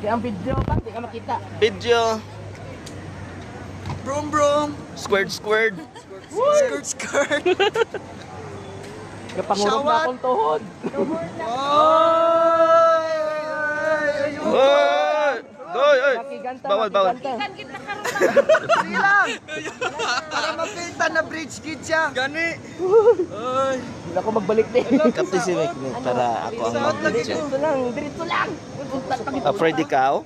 Kaya ang video pa, hindi ka makita. Video. Brom brom. Squared squared. Skirt skirt. Kapangurog na akong tuhod. Oy! Oy, oy. Makiganta, Bawal, bawal. makiganta. Sige lang. Para mapita na bridge kid siya. Gani. Ay. Hindi ako magbalik din. Kapti si Mike para ako ang mag-video. Diretso lang, diretso lang. Afraid ikaw?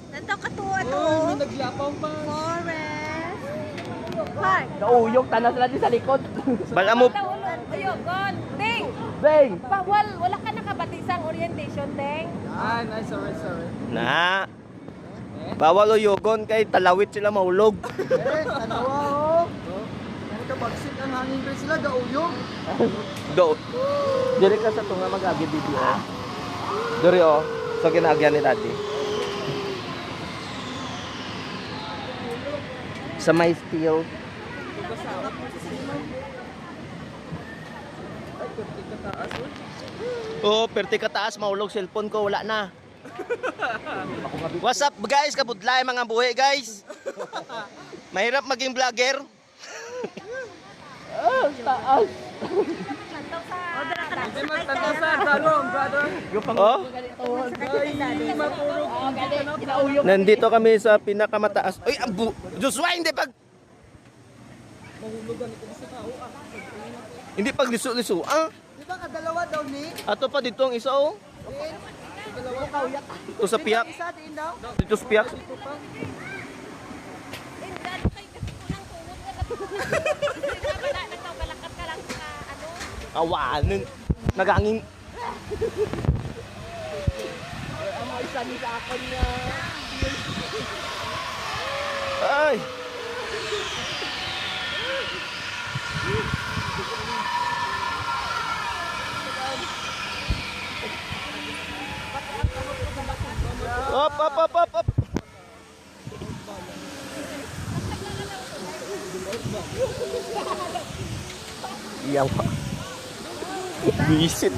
Nanto ka to, ato. Naglapaw pa. Forest. Park. Nauyog, tanas natin sa likod. Bala mo. Ayun, gon. Ding. Bang! Wala ka nakabatisang orientation, Ding. Ah, nice, sorry. Na. Bawal o yogon kay talawit sila maulog. Tanawa oh. Nagkabagsit ang hangin ko sila, gauyog. Go. Dire ka sa tunga mag-agi video. Dori o. So kinaagyan ni daddy. Sa may steel. Oh, perti ka taas, maulog cellphone ko, wala na. What's up guys, kabudlay mga buhay guys. Mahirap maging vlogger. Taas. Nanto ka. Hindi magtanda sa talong, brother. Oh, Ay, maturog. Kinauyog. nandito kami sa pinakamataas. Uy, ambu. Joshua, hindi pag hindi pag liso-liso. Ah, Di ba kadalawa daw ni? ato pa dito ang isa oh. Ito sa piyak. Isa din daw. Dito sa piyak. Dado kayo kasi kulang tuhod ka na. Nagkabalakat ka lang sa ano. Awanin. Nagangin. Ang mga isa ni sa akin na. Ay. Op. Iyaw. Bisit.